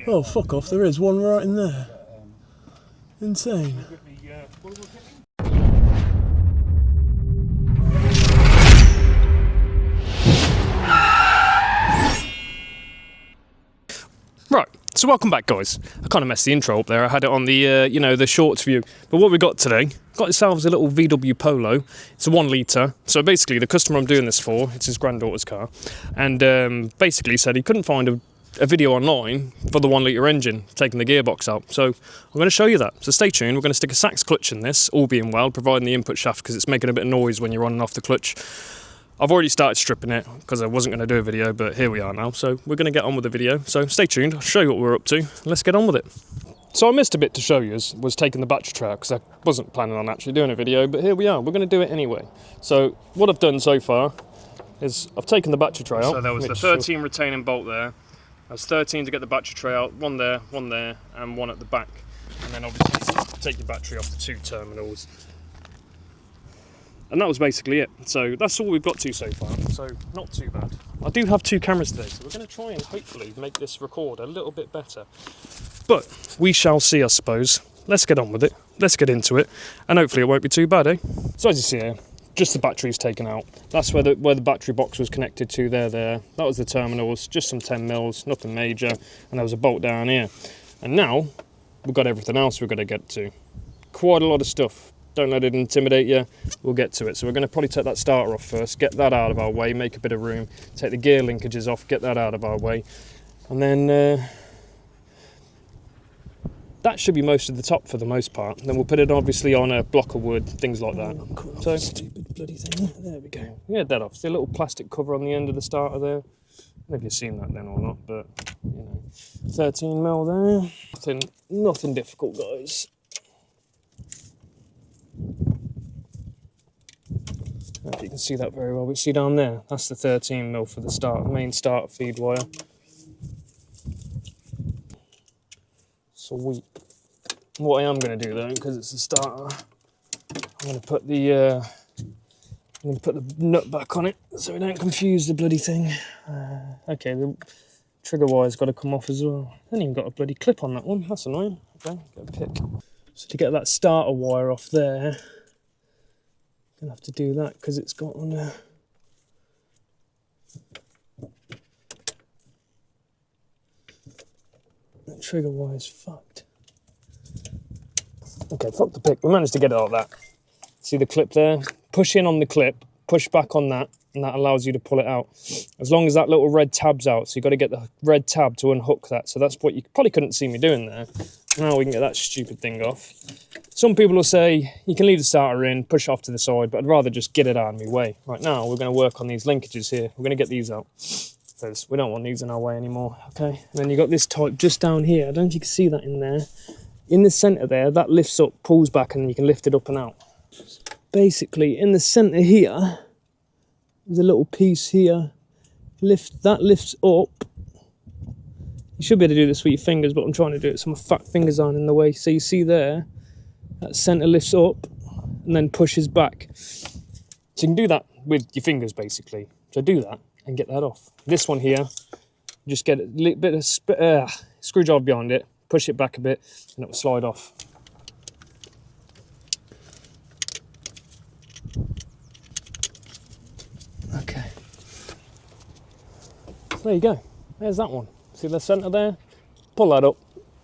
Oh, fuck off, there is one right in there. Insane. Right, so welcome back, guys. I kind of messed the intro up there. I had it on the, you know, the shorts view. But what we got today, got ourselves a little VW Polo. It's a 1 litre. So basically, the customer I'm doing this for, it's his granddaughter's car, and basically said he couldn't find a video online for the 1 litre engine, taking the gearbox out. So I'm going to show you that. So stay tuned. We're going to stick a Sachs clutch in this, all being well, providing the input shaft because it's making a bit of noise when you're on and off the clutch. I've already started stripping it because I wasn't going to do a video, but here we are now. So we're going to get on with the video. So stay tuned. I'll show you what we're up to. Let's get on with it. So I missed a bit to show you, was taking the battery tray out because I wasn't planning on actually doing a video, but here we are. We're going to do it anyway. So what I've done so far is I've taken the battery tray out. So there was the 13 retaining bolt there. There's 13 to get the battery tray out. One there, and one at the back. And then obviously take your battery off the 2 terminals. And that was basically it. So that's all we've got to so far. So not too bad. I do have 2 cameras today, so we're going to try and hopefully make this record a little bit better. But we shall see, I suppose. Let's get on with it. Let's get into it. And hopefully it won't be too bad, eh? So as you see here, just the battery's taken out. That's where the battery box was connected to there. That was the terminals, just some 10 mils, nothing major. And there was a bolt down here. And now we've got everything else we've got to get to. Quite a lot of stuff. Don't let it intimidate you, we'll get to it. So we're going to probably take that starter off first, get that out of our way, make a bit of room, take the gear linkages off, get that out of our way. And then that should be most of the top for the most part. And then we'll put it obviously on a block of wood, things like that. Oh, so stupid bloody thing. There we go. Yeah, that off. See a little plastic cover on the end of the starter there. I don't know if you've seen that then or not, but you know, 13 mil there. Nothing difficult, guys. I don't know if you can see that very well, but see down there, that's the 13 mil for the main starter feed wire. Sweet. What I am going to do though, because it's a starter, I'm going to put the nut back on it so we don't confuse the bloody thing. Okay, the trigger wire's got to come off as well. I haven't even got a bloody clip on that one. That's annoying. Okay, get a pick. So to get that starter wire off there, I'm gonna have to do that because it's got on there. The trigger wire's fucked. Okay, fuck the pick. We managed to get it like that. See the clip there? Push in on the clip, push back on that, and that allows you to pull it out. As long as that little red tab's out, so you've got to get the red tab to unhook that. So that's what you probably couldn't see me doing there. Now we can get that stupid thing off. Some people will say you can leave the starter in, push off to the side, but I'd rather just get it out of my way. Right now, we're going to work on these linkages here. We're going to get these out because we don't want these in our way anymore. Okay, and then you've got this type just down here. I don't know if you can see that in there. In the centre there, that lifts up, pulls back, and you can lift it up and out. Basically, in the centre here, there's a little piece here. That lifts up. You should be able to do this with your fingers, but I'm trying to do it so my fat fingers aren't in the way. So you see there, that centre lifts up and then pushes back. So you can do that with your fingers, basically. So do that and get that off. This one here, just get a little bit of screwdriver behind it, push it back a bit, and it will slide off. Okay. So there you go. There's that one. See the centre there? Pull that up,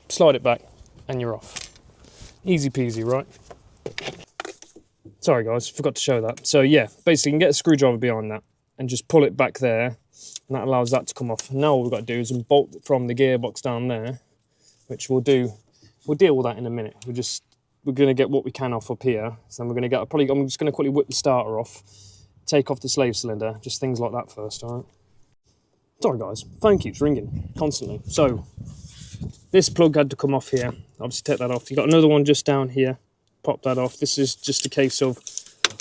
slide it back, and you're off. Easy peasy, right? Sorry guys, forgot to show that. So yeah, basically you can get a screwdriver behind that and just pull it back there, and that allows that to come off. Now all we've got to do is bolt from the gearbox down there, which we'll do. We'll deal with that in a minute. We're going to get what we can off up here. So then we're going to get, I'm just going to quickly whip the starter off, take off the slave cylinder, just things like that first, all right? Sorry guys, phone keeps ringing constantly. So this plug had to come off here. Obviously take that off. You've got another one just down here. Pop that off. This is just a case of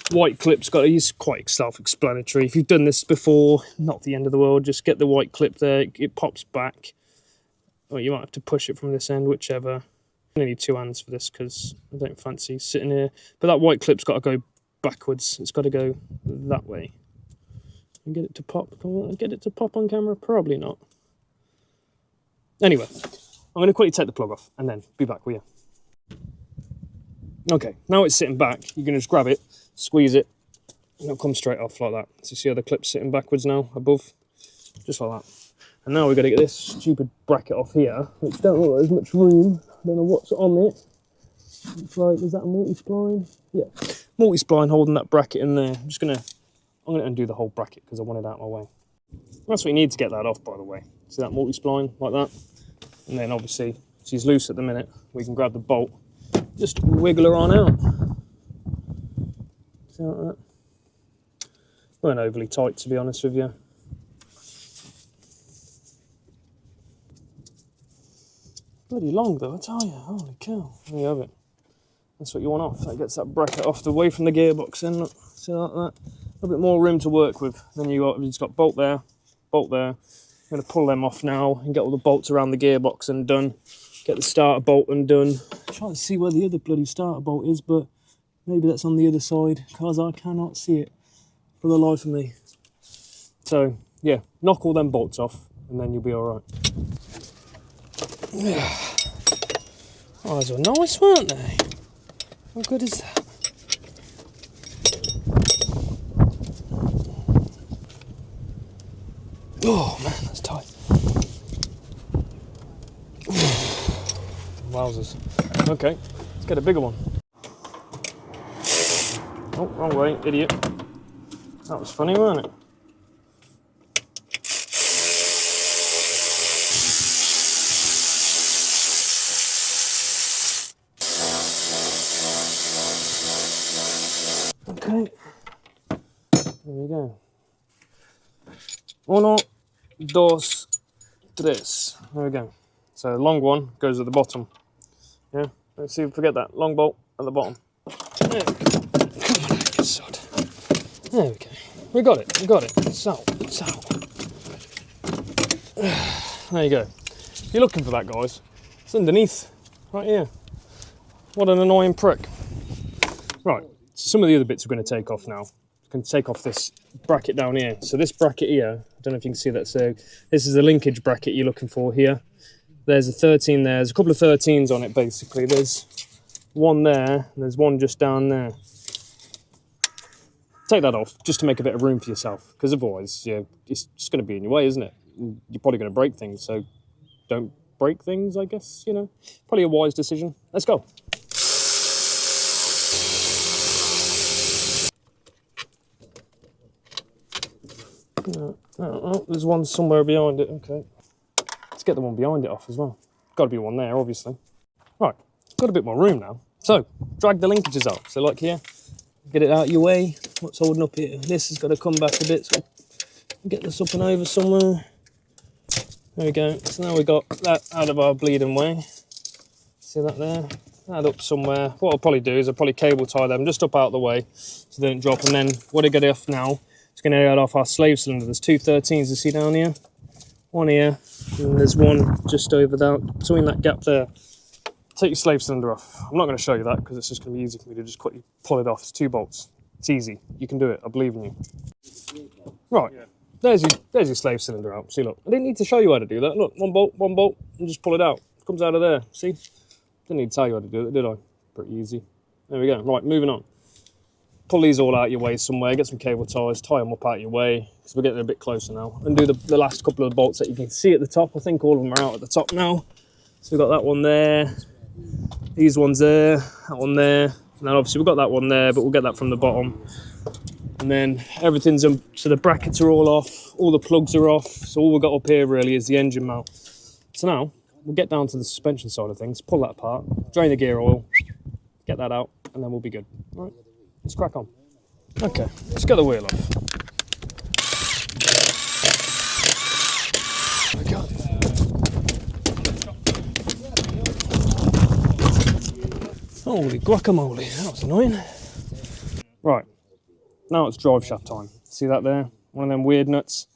white clips. It's quite self-explanatory. If you've done this before, not the end of the world. Just get the white clip there. It pops back. Or you might have to push it from this end, whichever. I need 2 hands for this because I don't fancy sitting here. But that white clip's got to go backwards. It's got to go that way. And get it to pop. Can I get it to pop on camera? Probably not. Anyway, I'm going to quickly take the plug off and then be back with you. Okay, now it's sitting back, you can just grab it, squeeze it, and it'll come straight off like that. So you see how the clip's sitting backwards now, above? Just like that. And now we've got to get this stupid bracket off here, which don't look like there's much room. I don't know what's on it. It's like, is that a multi-spline? Yeah, multi-spline holding that bracket in there. I'm going to undo the whole bracket because I want it out of my way. That's what you need to get that off, by the way. See that multi-spline like that? And then obviously, she's loose at the minute. We can grab the bolt, just wiggle her on out. See like that? Weren't overly tight, to be honest with you. Bloody long though, I tell you. Holy cow. There you have it. That's what you want off. That gets that bracket off the way from the gearbox in. Look, see like that? A bit more room to work with. Then you've just got bolt there, bolt there. I'm going to pull them off now and get all the bolts around the gearbox undone. Get the starter bolt undone. I'm trying to see where the other bloody starter bolt is, but maybe that's on the other side because I cannot see it for the life of me. So yeah, knock all them bolts off and then you'll be all right. Oh, those were nice, weren't they? How good is that? Oh man, that's tight. Wowzers. Okay, let's get a bigger one. Oh, wrong way, idiot. That was funny, wasn't it? Okay, there we go. 1, 2, 3. There we go. So the long one goes at the bottom. Yeah, let's see if we forget that. Long bolt at the bottom. There we go. Come on, you sod. There we go. We got it. So. There you go. If you're looking for that, guys, it's underneath, right here. What an annoying prick. Right, some of the other bits we're going to take off now. We're going to take off this bracket down here. So this bracket here, I don't know if you can see that. So this is the linkage bracket you're looking for here. There's a 13 there. There's a couple of 13s on it, basically. There's one there, and there's one just down there. Take that off, just to make a bit of room for yourself, because otherwise, yeah, it's just going to be in your way, isn't it? You're probably going to break things, so don't break things, I guess, you know. Probably a wise decision. Let's go. Oh, there's one somewhere behind it. Okay. Let's get the one behind it off as well. Got to be one there, obviously. Right, got a bit more room now. So, drag the linkages out. So like here, get it out of your way. What's holding up here? This has got to come back a bit. So get this up and over somewhere. There we go. So now we've got that out of our bleeding way. See that there? That up somewhere. What I'll probably do is I'll probably cable tie them just up out of the way so they don't drop. And then what I get off now, it's going to get off our slave cylinder. There's two 13s you see down here. One here, and there's one just over there, between that gap there. Take your slave cylinder off. I'm not going to show you that because it's just going to be easy for me to just quickly pull it off. It's 2 bolts. It's easy. You can do it. I believe in you. Right. There's your slave cylinder out. See, look. I didn't need to show you how to do that. Look, one bolt, and just pull it out. It comes out of there. See? Didn't need to tell you how to do it, did I? Pretty easy. There we go. Right, moving on. Pull these all out your way somewhere. Get some cable ties. Tie them up out your way. Because we're getting a bit closer now. And do the last couple of bolts that you can see at the top. I think all of them are out at the top now. So we've got that one there. These ones there. That one there. And then obviously we've got that one there, but we'll get that from the bottom. And then everything's so the brackets are all off, all the plugs are off. So all we've got up here really is the engine mount. So now we'll get down to the suspension side of things, pull that apart, drain the gear oil, get that out, and then we'll be good. All right, let's crack on. Okay, let's get the wheel off. There we go. Holy guacamole, that was annoying. Right. Now it's drive shaft time. See that there? One of them weird nuts.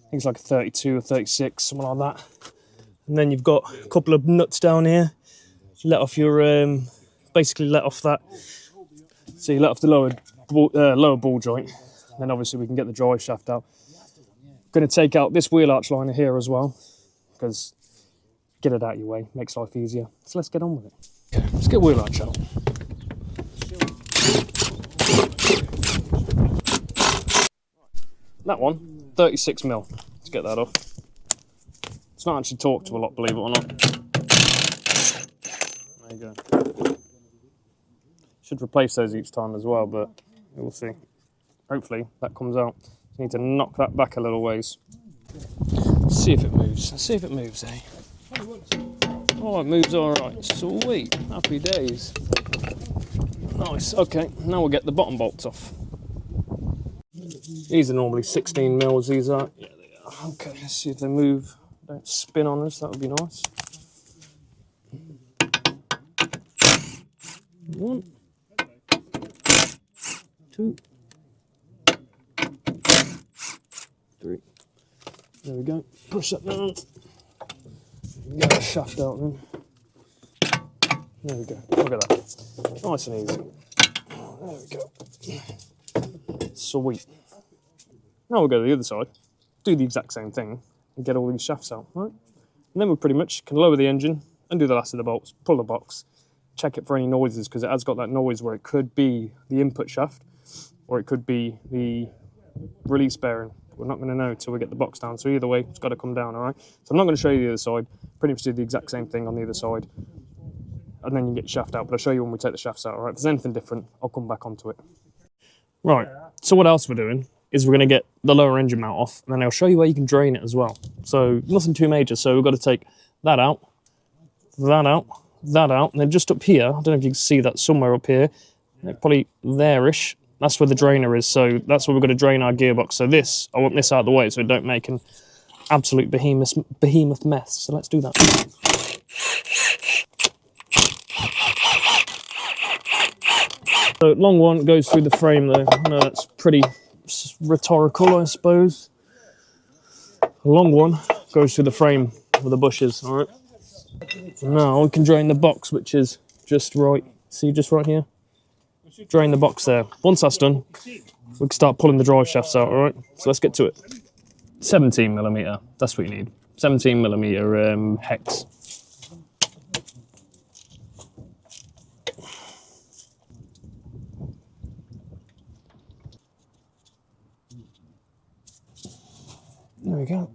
I think it's like a 32 or 36, something like that. And then you've got a couple of nuts down here. Let off your, basically let off that. So you let off the lower ball joint. And then obviously we can get the drive shaft out. Going to take out this wheel arch liner here as well, because get it out of your way, makes life easier. So let's get on with it. Okay, let's get wheel arch out. That one, 36mm. Let's get that off. It's not actually torqued to a lot, believe it or not. There you go. Should replace those each time as well, but we'll see. Hopefully that comes out. Just need to knock that back a little ways. See if it moves. See if it moves, eh? Oh, it moves all right. Sweet. Happy days. Nice. Okay, now we'll get the bottom bolts off. These are normally 16mm. These are. Yeah, they are. Okay, let's see if they move. Don't spin on us. That would be nice. 1, 2, 3. There we go. Push that down. Get that shaft out then. There we go. Look at that. Nice and easy. There we go. Sweet. Now we'll go to the other side, do the exact same thing, and get all these shafts out, right? And then we pretty much can lower the engine, undo the last of the bolts, pull the box, check it for any noises, because it has got that noise where it could be the input shaft, or it could be the release bearing. We're not going to know until we get the box down, so either way, it's got to come down, all right? So I'm not going to show you the other side, pretty much do the exact same thing on the other side, and then you get the shaft out, but I'll show you when we take the shafts out, all right? If there's anything different, I'll come back onto it. Right, so what else we're doing is we're going to get the lower engine mount off, and then I'll show you where you can drain it as well. So nothing too major, so we've got to take that out, that out, that out, and then just up here, I don't know if you can see that somewhere up here, probably there-ish, that's where the drainer is, so that's where we're going to drain our gearbox. So this, I want this out of the way so it don't make an absolute behemoth mess, so let's do that. So long one goes through the frame though. I know that's pretty rhetorical, I suppose. The long one goes through the frame with the bushes, all right? Now we can drain the box, which is just right. See, just right here? Drain the box there. Once that's done, we can start pulling the drive shafts out, all right? So let's get to it. 17mm, that's what you need. 17mm hex. There we go.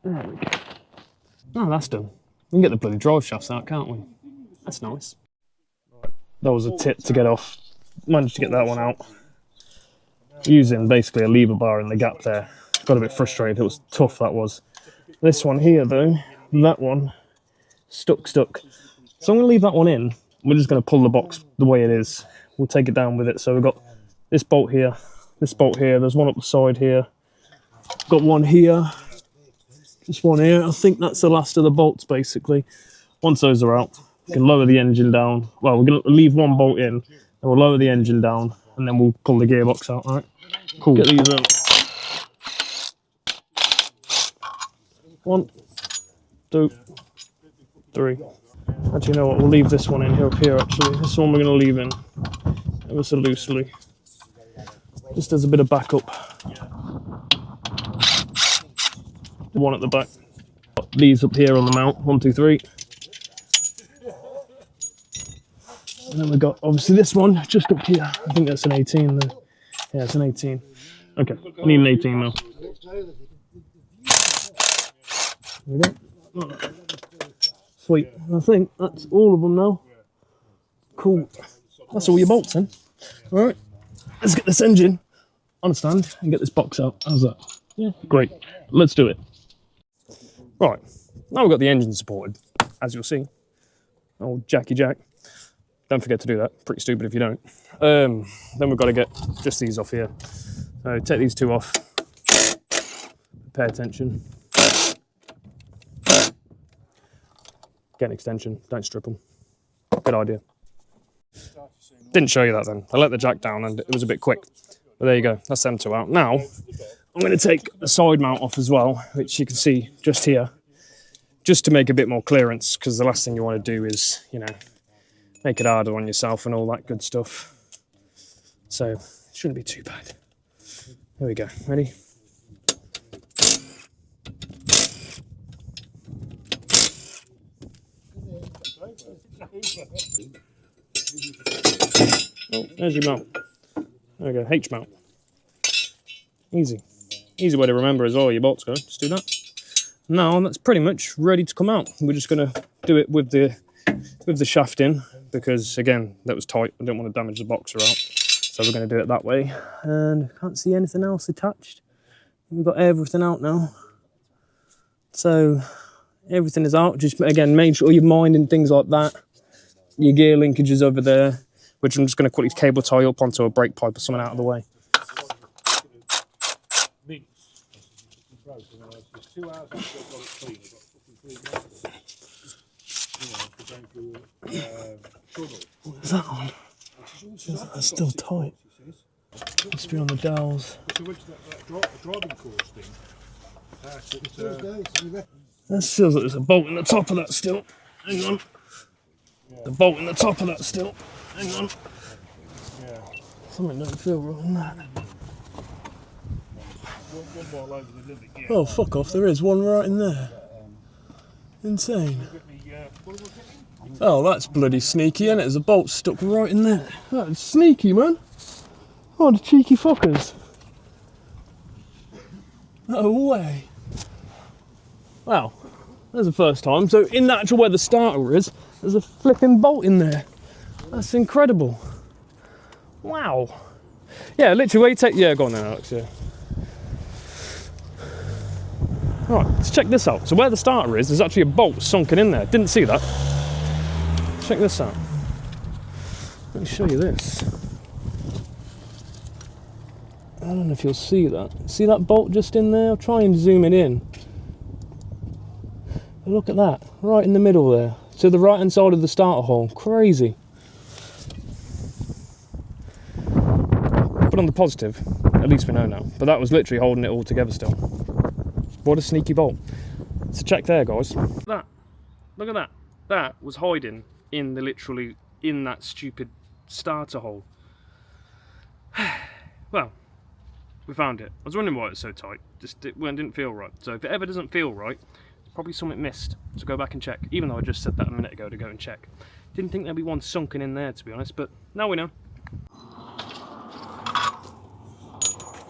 There we go. Oh, that's done. We can get the bloody drive shafts out, can't we? That's nice. That was a tip to get off. Managed to get that one out. Using basically a lever bar in the gap there. Got a bit frustrated. It was tough, that was. This one here, though, that one, stuck. So I'm going to leave that one in. We're just going to pull the box the way it is. We'll take it down with it. So we've got this bolt here, there's one up the side here. Got one here. Just one here. I think that's the last of the bolts, basically. Once those are out, we can lower the engine down. Well, we're going to leave one bolt in, and we'll lower the engine down, and then we'll pull the gearbox out, all right? Cool. Get these out. 1, 2, 3. Actually, you know what? We'll leave this one in here, actually. This one we're going to leave in ever so loosely. Just as a bit of backup. One at the back. Got these up here on the mount. 1, 2, 3. And then we've got obviously this one just up here. I think that's an 18 though. Yeah, it's an 18. Okay, I need an 18 now. There we go. Sweet. I think that's all of them now. Cool. That's all your bolts then. Alright. Let's get this engine on a stand and get this box out. How's that? Yeah. Great. Let's do it. Right. Now we've got the engine supported, as you'll see. Old Jackie Jack. Don't forget to do that. Pretty stupid if you don't. Then we've got to get just these off here. So take these two off. Pay attention. Get an extension. Don't strip them. Good idea. Didn't show you that then. I let the jack down and it was a bit quick. But there you go. That's them two out. Now, I'm going to take the side mount off as well, which you can see just here, just to make a bit more clearance, because the last thing you want to do is, you know, make it harder on yourself and all that good stuff. So it shouldn't be too bad. Here we go. Ready? Oh, there's your mount. There we go. H mount. Easy. Easy way to remember as well. Your bolts go. Just do that. Now that's pretty much ready to come out. We're just going to do it with the shaft in, because again that was tight. I didn't want to damage the boxer out, so we're going to do it that way. And can't see anything else attached. We've got everything out now, so everything is out. Just again, make sure you're minding things like that. Your gear linkages over there, which I'm just going to quickly cable tie up onto a brake pipe or something out of the way. What is that on? That's still tight. Must be on the dowels. That feels like there's a bolt in the top of that still. Hang on. The bolt in the top of that still. Hang on. Something doesn't feel right in that. Oh, fuck off, there is one right in there. Insane. Oh, that's bloody sneaky, isn't it? There's a bolt stuck right in there. That's sneaky, man. Oh, the cheeky fuckers. No way. Wow, there's the first time. So in the actual where the starter is, there's a flipping bolt in there. That's incredible. Wow. Yeah, literally where you take... Yeah, go on then, Alex, yeah. Right, let's check this out. So where the starter is, there's actually a bolt sunken in there. Didn't see that. Check this out. Let me show you this. I don't know if you'll see that. See that bolt just in there? I'll try and zoom it in. But look at that, right in the middle there. To the right hand side of the starter hole. Crazy. But on the positive, at least we know now. But that was literally holding it all together still. What a sneaky bolt. So check there, guys. That. Look at that. That was hiding in the literally in that stupid starter hole. Well, we found it. I was wondering why it was so tight. It didn't feel right. So if it ever doesn't feel right, it's probably something missed. So go back and check. Even though I just said that a minute ago to go and check. Didn't think there'd be one sunken in there, to be honest, but now we know.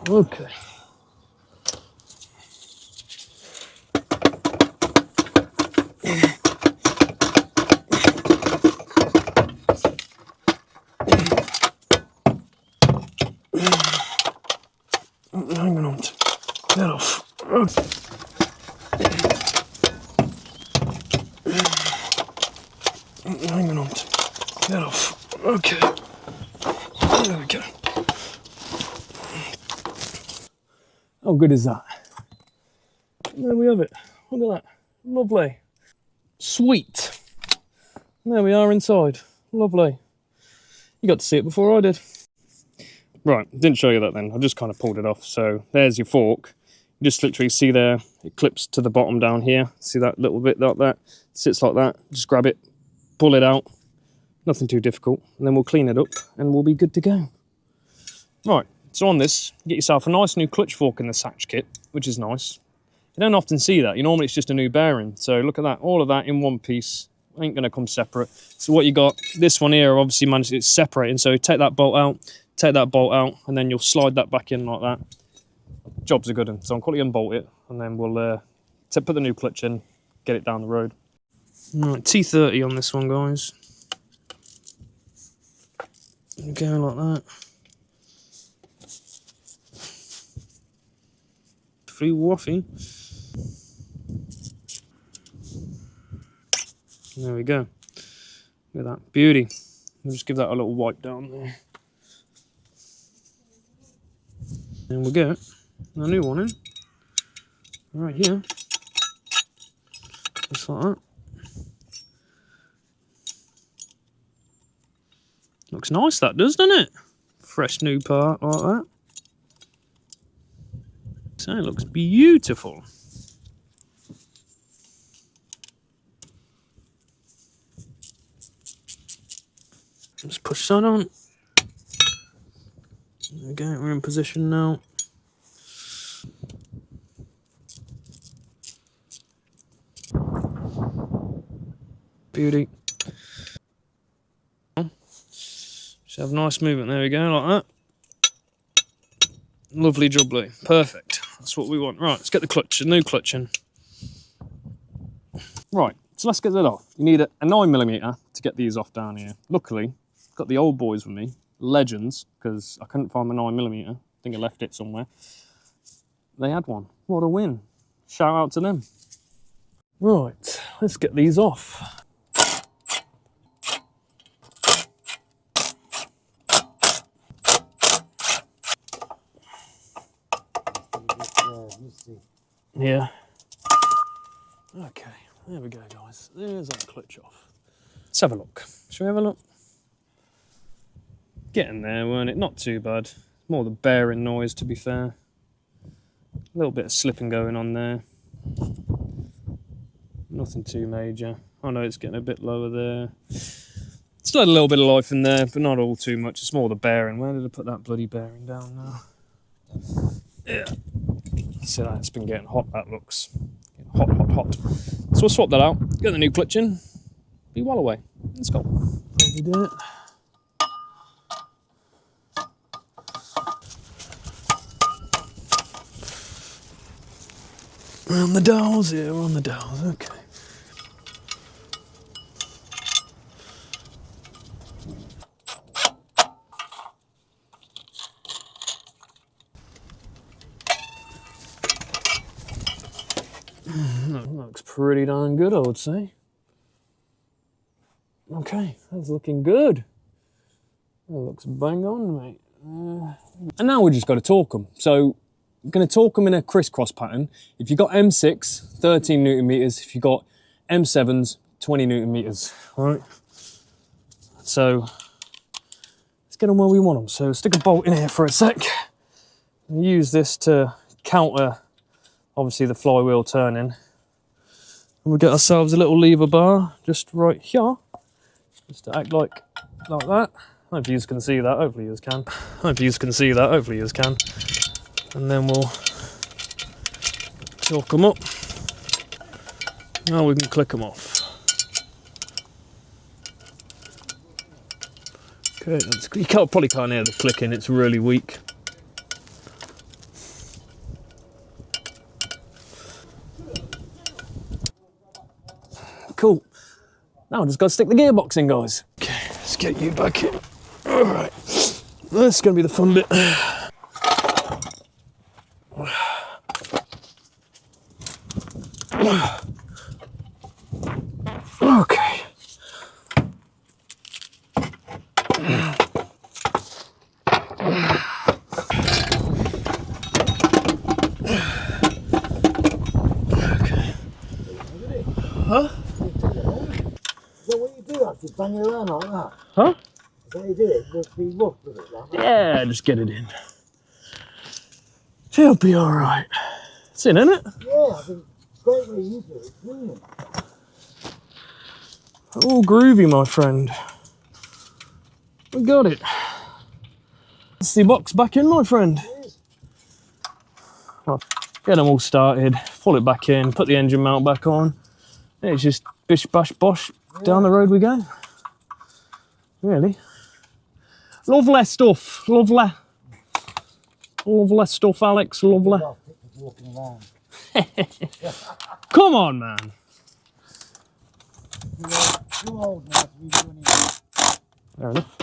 Okay. Hang on, get off. Hang on, get off. Okay, there we go. How good is that? And there we have it. Look at that. Lovely. Sweet. There we are inside. Lovely. You got to see it before I did. Right, didn't show you that then. I just kind of pulled it off. So there's your fork. You just literally see there, it clips to the bottom down here. See that little bit like that? It sits like that. Just grab it, pull it out. Nothing too difficult. And then we'll clean it up and we'll be good to go. Right, so on this, get yourself a nice new clutch fork in the Satch kit, which is nice. You don't often see that. Normally it's just a new bearing. So look at that, all of that in one piece. Ain't gonna come separate. So what you got, this one here, obviously managed, it's separating. So take that bolt out, and then you'll slide that back in like that. Job's a good one. So I'll quickly unbolt it, and then we'll put the new clutch in, get it down the road. Right, T30 on this one, guys. Go like that. Free waffy. There we go. Look at that beauty. We'll just give that a little wipe down there. And we'll get a new one in. Right here. Just like that. Looks nice that does, doesn't it? Fresh new part like that. So it looks beautiful. push that on. There we go, we're in position now. Beauty. Just have nice movement, there we go, like that. Lovely jubbly, perfect. That's what we want. Right, let's get the clutch, a new clutch in. Right, so let's get that off. You need a 9mm to get these off down here. Luckily, I've got the old boys with me, Legends, because I couldn't find my 9mm. I think I left it somewhere. They had one. What a win. Shout out to them. Right, let's get these off. Yeah. Okay, there we go, guys. There's our clutch off. Let's have a look. Shall we have a look? Getting there, weren't it? Not too bad. More the bearing noise, to be fair. A little bit of slipping going on there. Nothing too major. I know it's getting a bit lower there. Still had a little bit of life in there, but not all too much. It's more the bearing. Where did I put that bloody bearing down now? Yeah. See that? It's been getting hot, that looks. Hot, hot, hot. So we'll swap that out, get the new clutch in, be well away. Let's go. Probably do it. We're on the dials, yeah, we're on the dials, okay. That looks pretty darn good, I would say. Okay, that's looking good. That looks bang on, mate. And now we just got to torque them. So I'm going to torque them in a crisscross pattern. If you've got M6, 13 Newton meters. If you've got M7s, 20 Newton meters. All right. So let's get them where we want them. So stick a bolt in here for a sec. And use this to counter, obviously, the flywheel turning. And we'll get ourselves a little lever bar just right here. Just to act like that. Hopefully you can see that. Hopefully you can. Hopefully you can see that. Hopefully you can. And then we'll torque them up. Now we can click them off. Okay, you probably can't hear the clicking, it's really weak. Cool. Now I just got to stick the gearbox in, guys. Okay, let's get you back in. All right, that's going to be the fun bit. Okay. Huh? Is that what you do? Have to bang it around like that? Huh? Is that how you do it? Just be rough with it like that? Yeah, just get it in. It'll be all right. It's in, isn't it? Yeah, I think great way you do it. It's brilliant. All groovy, my friend. We got it. It's the box back in, my friend. It is. Well, get them all started, pull it back in, put the engine mount back on. It's just bish bash bosh, down the road we go. Really. Lovely stuff, lovely. Lovely stuff, Alex, lovely. Walking around. Come on, man. You're old now to be doing it. Fair enough.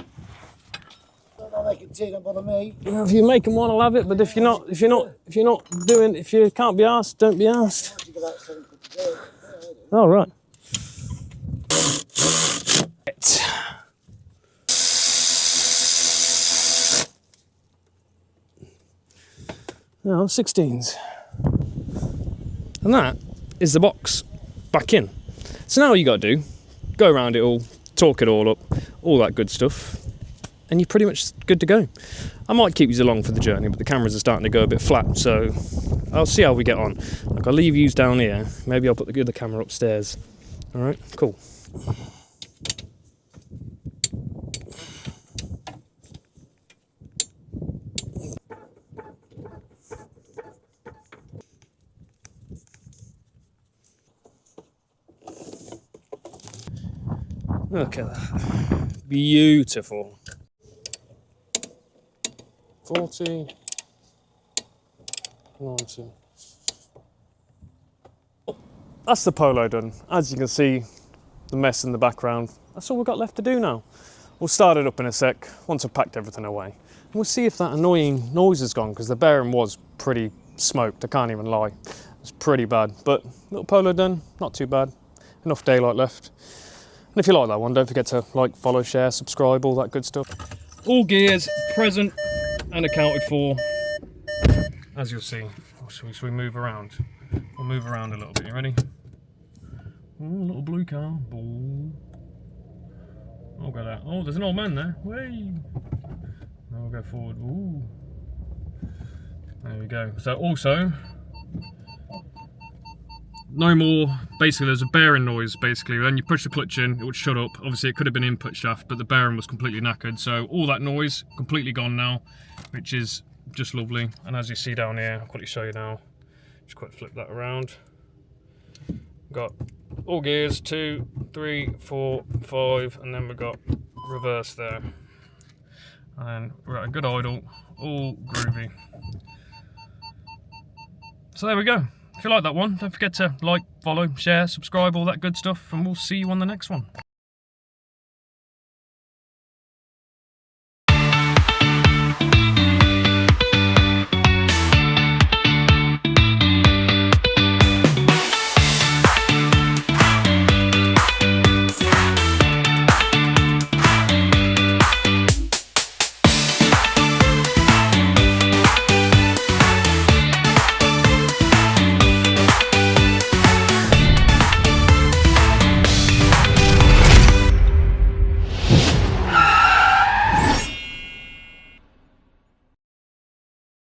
Don't make it tea, don't bother me. Well, if you make them one, I'll have it. But if you can't be asked, don't be asked. All right. No, 16s. And that is the box back in. So now all you got to do, go around it all, torque it all up, all that good stuff, and you're pretty much good to go. I might keep you along for the journey, but the cameras are starting to go a bit flat, so I'll see how we get on. Like, I'll leave yous down here. Maybe I'll put the other camera upstairs. All right, cool. Look at that. Beautiful. 40. 90. That's the Polo done. As you can see, the mess in the background. That's all we've got left to do now. We'll start it up in a sec, once I've packed everything away. And we'll see if that annoying noise is gone, because the bearing was pretty smoked, I can't even lie. It's pretty bad, but little Polo done, not too bad. Enough daylight left. And if you like that one, don't forget to like, follow, share, subscribe, all that good stuff. All gears present and accounted for, as you'll see. Shall we move around? We'll move around a little bit, you ready? Oh, little blue car. Oh. I'll go there. Oh, there's an old man there. Whee! Now we'll go forward. Ooh. There we go. So also, no more, basically there's a bearing noise basically. When you push the clutch in, it would shut up. Obviously it could have been input shaft, but the bearing was completely knackered. So all that noise, completely gone now, which is just lovely. And as you see down here, I'll quickly show you now. Just quick flip that around. Got all gears, 2, 3, 4, 5, and then we've got reverse there. And we're at a good idle, all groovy. So there we go. If you like that one, don't forget to like, follow, share, subscribe, all that good stuff, and we'll see you on the next one.